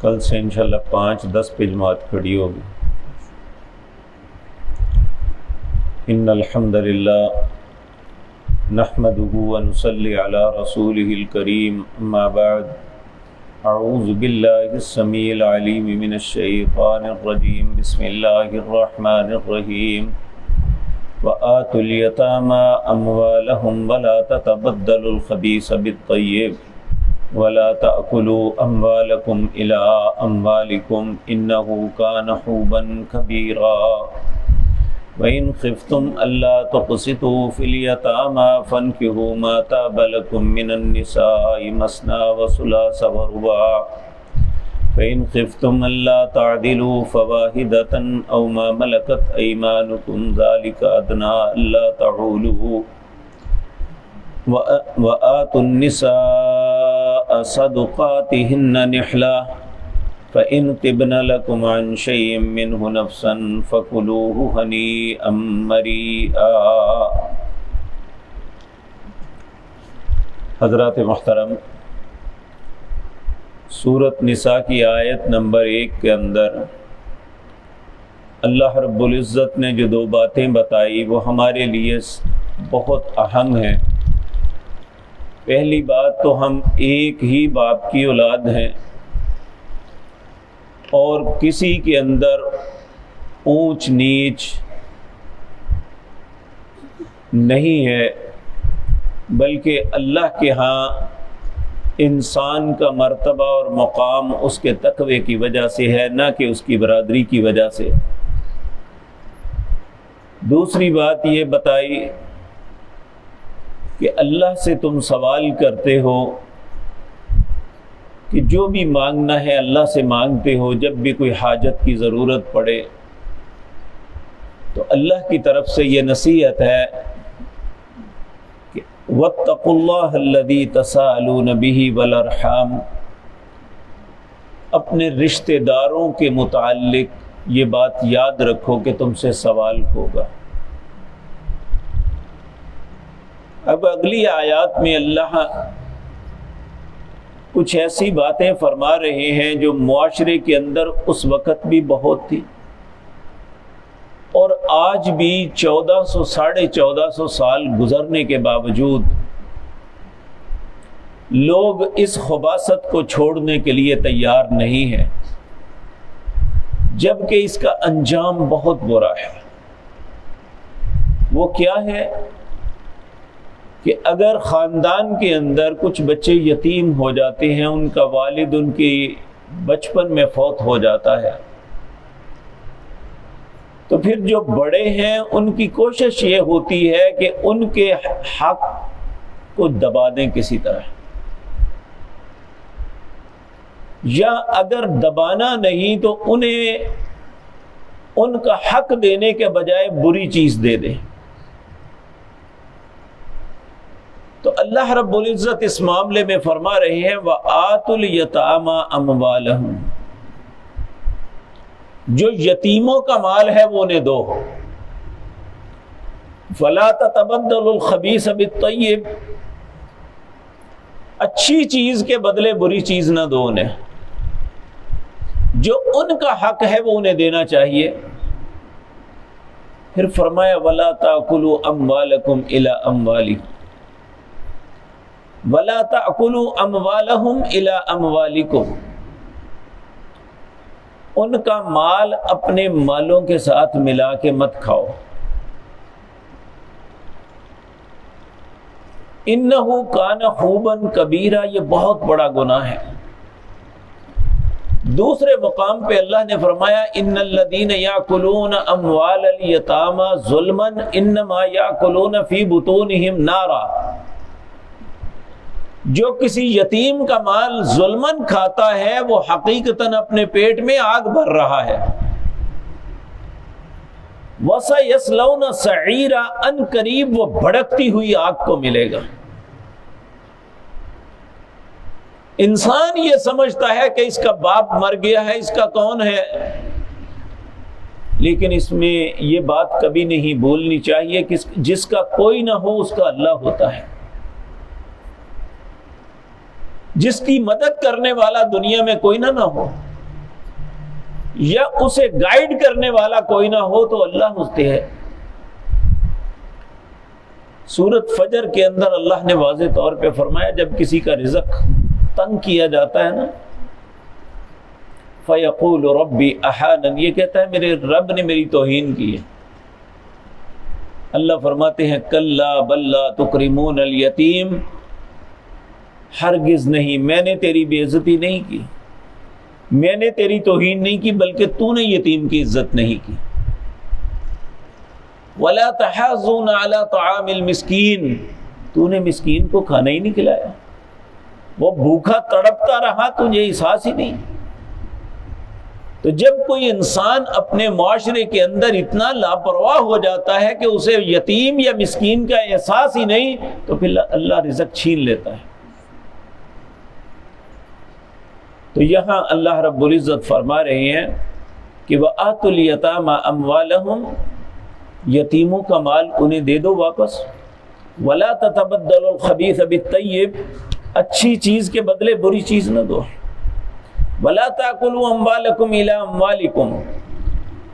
کل سے انشاءاللہ 5-10 پہ جماعت کھڑی ہوگی۔ ان الحمد للہ نحمده ونصلی علی رسوله الکریم، اما بعد، اعوذ باللہ السمیع العلیم من الشیطان الرجیم، بسم اللہ الرحمن الرحیم۔ وآتوا اليتامى أموالهم ولا تتبدلوا الخبيث بالطيب ولا تأكلوا أموالكم إلى أموالكم إنه كان حوبا كبيرا وإن خفتم ألا تقسطوا في اليتامى فانكحوا ما طاب لكم من النساء مثنى وثلاث ورباع فإن خفتم ألا تعدلوا فواحدة أو ما ملكت أيمانكم ذلك أدنى ألا تعولوا وآتوا النساء صدقاتهن نحلة فإن طبن لكم عن شيء منه نفسا فكلوه هنيئا مريئا۔ حضرات محترم، سورۃ نساء کی آیت نمبر 1 کے اندر اللہ رب العزت نے جو 2 باتیں بتائی وہ ہمارے لیے بہت اہم ہیں۔ پہلی بات تو ہم ایک ہی باپ کی اولاد ہیں اور کسی کے اندر اونچ نیچ نہیں ہے، بلکہ اللہ کے ہاں انسان کا مرتبہ اور مقام اس کے تقوی کی وجہ سے ہے، نہ کہ اس کی برادری کی وجہ سے۔ دوسری بات یہ بتائی کہ اللہ سے تم سوال کرتے ہو کہ جو بھی مانگنا ہے اللہ سے مانگتے ہو، جب بھی کوئی حاجت کی ضرورت پڑے تو اللہ کی طرف سے یہ نصیحت ہے کہ وَاتَّقُوا اللَّهَ الَّذِي تَسَاءَلُونَ بِهِ وَالْأَرْحَامَ، اپنے رشتہ داروں کے متعلق یہ بات یاد رکھو کہ تم سے سوال ہوگا۔ اب اگلی آیات میں اللہ کچھ ایسی باتیں فرما رہے ہیں جو معاشرے کے اندر اس وقت بھی بہت تھی اور آج بھی 1400-1450 سال گزرنے کے باوجود لوگ اس خباثت کو چھوڑنے کے لیے تیار نہیں ہیں، جبکہ اس کا انجام بہت برا ہے۔ وہ کیا ہے کہ اگر خاندان کے اندر کچھ بچے یتیم ہو جاتے ہیں، ان کا والد ان کی بچپن میں فوت ہو جاتا ہے، تو پھر جو بڑے ہیں ان کی کوشش یہ ہوتی ہے کہ ان کے حق کو دبا دیں کسی طرح، یا اگر دبانا نہیں تو انہیں ان کا حق دینے کے بجائے بری چیز دے دیں۔ تو اللہ رب العزت اس معاملے میں فرما رہے ہیں وَآتُوا الْيَتَامَى أَمْوَالَهُمْ، جو یتیموں کا مال ہے وہ انہیں دو۔ فَلَا تَتَبَدَّلُوا الْخَبِيثَ بِالطَّيِّبِ، اچھی چیز کے بدلے بری چیز نہ دو انہیں، جو ان کا حق ہے وہ انہیں دینا چاہیے۔ پھر فرمایا وَلَا تَأْكُلُوا أَمْوَالَكُمْ إِلَىٰ أَمْوَالِكُمْ، وَلَا تَأْكُلُوا أَمْوَالَهُمْ إِلَىٰ أَمْوَالِكُمْ، ان کا مال اپنے مالوں کے ساتھ ملا کے مت کھاؤ۔ إِنَّهُ كَانَ حُوبًا كَبِيرًا، یہ بہت بڑا گناہ ہے۔ دوسرے مقام پہ اللہ نے فرمایا إِنَّ الَّذِينَ يَأْكُلُونَ أَمْوَالَ الْيَتَامَى ظُلْمًا إِنَّمَا يَأْكُلُونَ فِي بُطُونِهِمْ نَارًا، جو کسی یتیم کا مال ظلمن کھاتا ہے وہ حقیقتاً اپنے پیٹ میں آگ بھر رہا ہے۔ وَسَيَصْلَوْنَ سَعِيرًا، ان قریب وہ بھڑکتی ہوئی آگ کو ملے گا۔ انسان یہ سمجھتا ہے کہ اس کا باپ مر گیا ہے، اس کا کون ہے، لیکن اس میں یہ بات کبھی نہیں بھولنی چاہیے کہ جس کا کوئی نہ ہو اس کا اللہ ہوتا ہے۔ جس کی مدد کرنے والا دنیا میں کوئی نہ ہو، یا اسے گائیڈ کرنے والا کوئی نہ ہو تو اللہ ہوتے ہے۔ سورۃ فجر کے اندر اللہ نے واضح طور پہ فرمایا جب کسی کا رزق تنگ کیا جاتا ہے نا، فَيَقُولُ رَبِّ أَحَانَنِ، یہ کہتا ہے میرے رب نے میری توہین کی ہے۔ اللہ فرماتے ہیں کَلَّا بَل لَا تُكْرِمُونَ الْيَتِيمَ، ہرگز نہیں، میں نے تیری بے عزتی نہیں کی، میں نے تیری توہین نہیں کی، بلکہ تو نے یتیم کی عزت نہیں کی۔ وَلَا تَحَاضُّونَ عَلَىٰ طَعَامِ الْمِسْكِينِ، تو نے مسکین کو کھانا ہی نہیں کھلایا، وہ بھوکا تڑپتا رہا، تجھے احساس ہی نہیں۔ تو جب کوئی انسان اپنے معاشرے کے اندر اتنا لاپرواہ ہو جاتا ہے کہ اسے یتیم یا مسکین کا احساس ہی نہیں، تو پھر اللہ رزق چھین لیتا ہے۔ تو یہاں اللہ رب العزت فرما رہے ہیں کہ وَآتُوا الْيَتَامَىٰ أَمْوَالَهُمْ، یتیموں کا مال انہیں دے دو واپس، وَلَا تَتَبَدَّلُوا الْخَبِيثَ بِالطَّيِّبِ، اچھی چیز کے بدلے بری چیز نہ دو، وَلَا تَأْكُلُوا أَمْوَالَكُمْ إِلَىٰ أَمْوَالِكُمْ،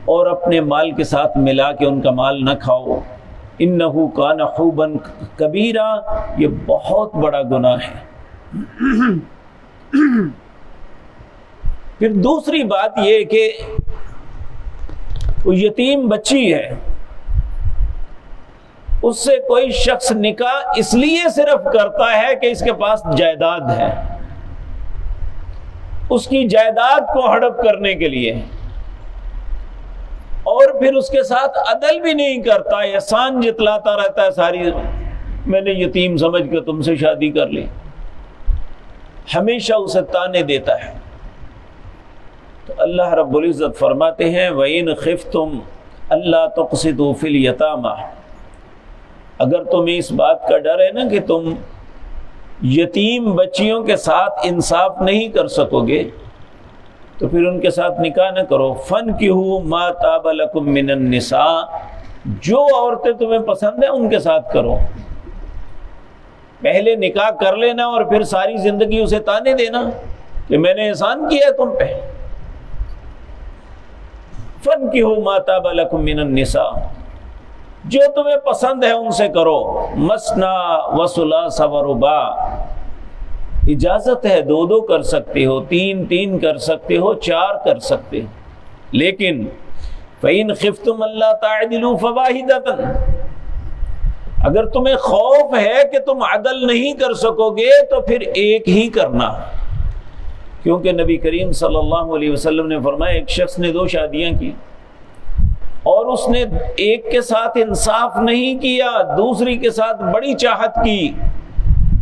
اور اپنے مال کے ساتھ ملا کے ان کا مال نہ کھاؤ، إِنَّهُ كَانَ حُوبًا كَبِيرًا، یہ بہت بڑا گناہ ہے۔ پھر دوسری بات یہ کہ وہ یتیم بچی ہے، اس سے کوئی شخص نکاح اس لیے صرف کرتا ہے کہ اس کے پاس جائیداد ہے، اس کی جائیداد کو ہڑپ کرنے کے لیے، اور پھر اس کے ساتھ عدل بھی نہیں کرتا، احسان جتلاتا رہتا ہے، ساری میں نے یتیم سمجھ کے تم سے شادی کر لی، ہمیشہ اسے تانے دیتا ہے۔ تو اللہ رب العزت فرماتے ہیں وَإِنْ خِفْتُمْ أَلَّا تُقْسِطُوا فِي الْيَتَامَىٰ، اگر تمہیں اس بات کا ڈر ہے نا کہ تم یتیم بچیوں کے ساتھ انصاف نہیں کر سکو گے، تو پھر ان کے ساتھ نکاح نہ کرو۔ فَانْكِحُوا مَا طَابَ لَكُم مِّنَ النِّسَاءِ، جو عورتیں تمہیں پسند ہیں ان کے ساتھ کرو۔ پہلے نکاح کر لینا اور پھر ساری زندگی اسے تانے دینا کہ میں نے احسان کیا ہے تم پہ۔ فَانْكِحُوا مَا طَابَ لَكُم مِّنَ النِّسَاءِ، جو تمہیں پسند ہے ان سے کرو۔ مَثْنَىٰ وَثُلَاثَ وَرُبَاعَ، اجازت ہے دو دو کر سکتے ہو، تین تین کر سکتے ہو، چار کر سکتے ہو، لیکن فَإِنْ خِفْتُمْ أَلَّا تَعْدِلُوا فَوَاحِدَةً، اگر تمہیں خوف ہے کہ تم عدل نہیں کر سکو گے تو پھر ایک ہی کرنا، کیونکہ نبی کریم صلی اللہ علیہ وسلم نے فرمایا ایک شخص نے 2 شادیاں کی اور اس نے ایک کے ساتھ انصاف نہیں کیا، دوسری کے ساتھ بڑی چاہت کی،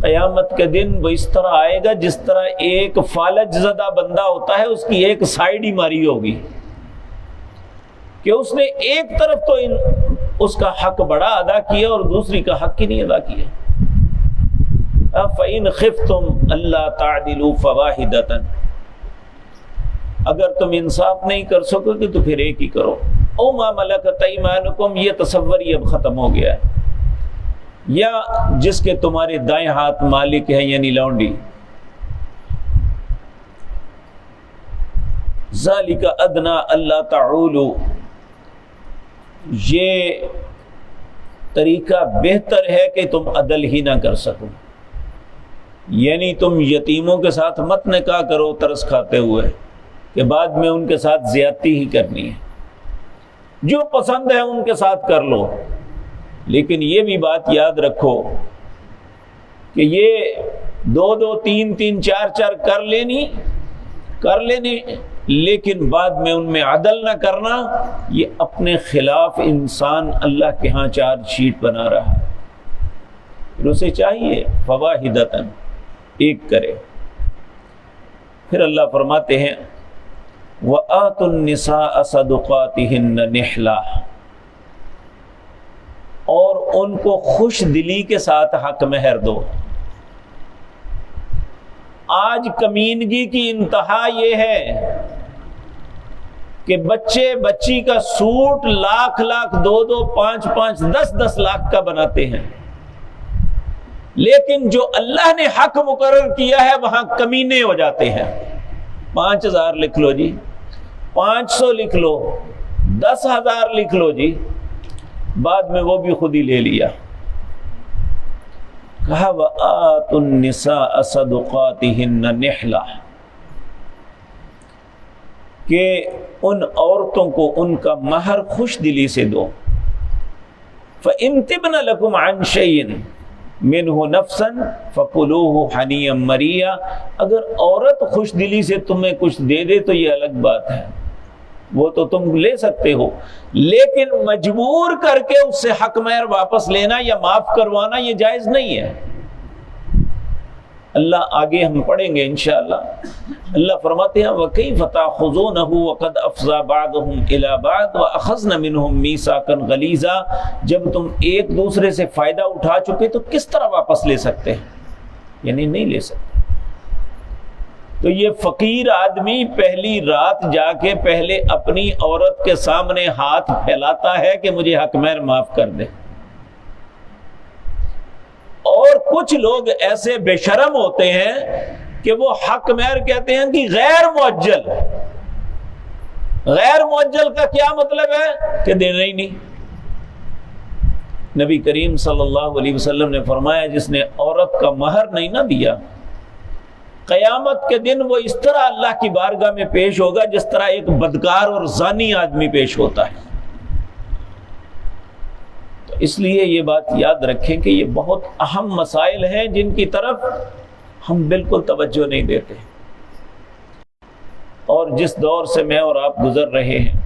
قیامت کے دن وہ اس طرح آئے گا جس طرح ایک فالج زدہ بندہ ہوتا ہے، اس کی ایک سائیڈ ہی ماری ہوگی کہ اس نے ایک طرف تو اس کا حق بڑا ادا کیا اور دوسری کا حق ہی نہیں ادا کیا۔ فَإِنْ خِفْتُمْ أَلَّا تَعْدِلُوا فَوَاحِدَةً، اگر تم انصاف نہیں کر سکو گے تو پھر ایک ہی کرو۔ او مَا مَلَكَتْ أَيْمَانُكُمْ، یہ تصور ہی اب ختم ہو گیا ہے، یا جس کے تمہارے دائیں ہاتھ مالک ہیں یعنی لونڈی۔ ذَلِكَ أَدْنَىٰ أَلَّا تَعُولُوا، یہ طریقہ بہتر ہے کہ تم عدل ہی نہ کر سکو، یعنی تم یتیموں کے ساتھ مت نکاح کرو ترس کھاتے ہوئے کہ بعد میں ان کے ساتھ زیادتی ہی کرنی ہے، جو پسند ہے ان کے ساتھ کر لو، لیکن یہ بھی بات یاد رکھو کہ یہ 2 2 3 3 4 4 کر لینی لیکن بعد میں ان میں عدل نہ کرنا، یہ اپنے خلاف انسان اللہ کے ہاں چارج شیٹ بنا رہا ہے۔ پھر اسے چاہیے فواحدتاً، ایک کرے۔ پھر اللہ فرماتے ہیں وَآتُوا النِّسَاءَ صَدُقَاتِهِنَّ نِحْلَةً، اور ان کو خوش دلی کے ساتھ حق مہر دو۔ آج کمینگی کی انتہا یہ ہے کہ بچی کا سوٹ لاکھ 2 2 5 5 10 10 لاکھ کا بناتے ہیں، لیکن جو اللہ نے حق مقرر کیا ہے وہاں کمینے ہو جاتے ہیں۔ 5000 لکھ لو جی، 500 لکھ لو، 10,000 لکھ لو جی، بعد میں وہ بھی خود ہی لے لیا۔ کہا وَآتُوا النِّسَاءَ صَدُقَاتِهِنَّ نِحْلَةً، کہ ان عورتوں کو ان کا مہر خوش دلی سے دو۔ فَإِن تِبْنَ لَكُمْ عَنْ شَيْءٍ مِّنْهُ نَفْسًا فَكُلُوهُ حَنِيًّا مَرِيًّا، اگر عورت خوش دلی سے تمہیں کچھ دے دے تو یہ الگ بات ہے، وہ تو تم لے سکتے ہو، لیکن مجبور کر کے اس سے حق مہر واپس لینا یا معاف کروانا یہ جائز نہیں ہے۔ اللہ آگے ہم پڑھیں گے انشاءاللہ۔ اللہ فرماتے ہیں وَكَيْفَ تَأْخُذُونَهُ وَقَدْ أَفْضَىٰ بَعْضُهُمْ إِلَىٰ بَعْضٍ وَأَخَذْنَ مِنْهُمْ مِيثَاقًا غَلِيظًا، جب تم ایک دوسرے سے فائدہ اٹھا چکے تو کس طرح واپس لے سکتے ہیں؟ یعنی نہیں لے سکتے۔ تو یہ فقیر آدمی پہلی رات جا کے پہلے اپنی عورت کے سامنے ہاتھ پھیلاتا ہے کہ مجھے حق مہر معاف کر دے، اور کچھ لوگ ایسے بے شرم ہوتے ہیں کہ وہ حق مہر کہتے ہیں کہ غیر معجل۔ غیر معجل کا کیا مطلب ہے؟ کہ دینا ہی نہیں۔ نبی کریم صلی اللہ علیہ وسلم نے فرمایا جس نے عورت کا مہر نہیں نہ دیا، قیامت کے دن وہ اس طرح اللہ کی بارگاہ میں پیش ہوگا جس طرح ایک بدکار اور زانی آدمی پیش ہوتا ہے۔ تو اس لیے یہ بات یاد رکھیں کہ یہ بہت اہم مسائل ہیں جن کی طرف ہم بالکل توجہ نہیں دیتے، اور جس دور سے میں اور آپ گزر رہے ہیں،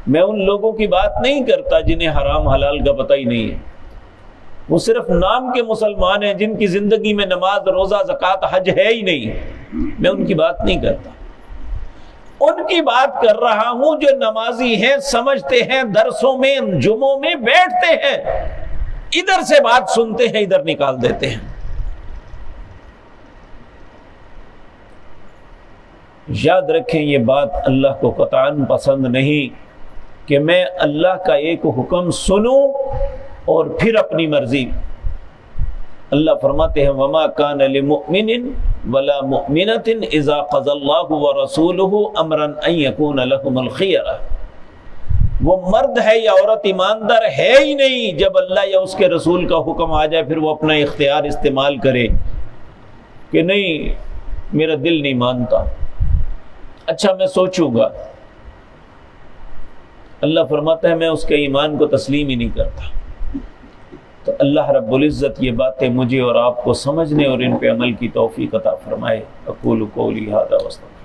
میں ان لوگوں کی بات نہیں کرتا جنہیں حرام حلال کا پتہ ہی نہیں ہے، وہ صرف نام کے مسلمان ہیں جن کی زندگی میں نماز، روزہ، زکوٰۃ، حج ہے ہی نہیں، میں ان کی بات نہیں کرتا۔ ان کی بات کر رہا ہوں جو نمازی ہیں، سمجھتے ہیں، درسوں میں، جمعوں میں بیٹھتے ہیں، ادھر سے بات سنتے ہیں، ادھر نکال دیتے ہیں۔ یاد رکھیں یہ بات اللہ کو قطعاً پسند نہیں کہ میں اللہ کا ایک حکم سنوں اور پھر اپنی مرضی۔ اللہ فرماتے ہیں وَمَا كَانَ لِمُؤْمِنٍ وَلَا مُؤْمِنَةٍ إِذَا قَضَى اللَّهُ وَرَسُولُهُ أَمْرًا أَن يَكُونَ لَهُمُ الْخِيَرَةُ، وہ مرد ہے یا عورت ایماندار ہے ہی نہیں جب اللہ یا اس کے رسول کا حکم آ جائے پھر وہ اپنا اختیار استعمال کرے کہ نہیں میرا دل نہیں مانتا، اچھا میں سوچوں گا۔ اللہ فرماتا ہے میں اس کے ایمان کو تسلیم ہی نہیں کرتا۔ تو اللہ رب العزت یہ باتیں مجھے اور آپ کو سمجھنے اور ان پہ عمل کی توفیق عطا فرمائے۔ اقول قولی ھذا واستغفر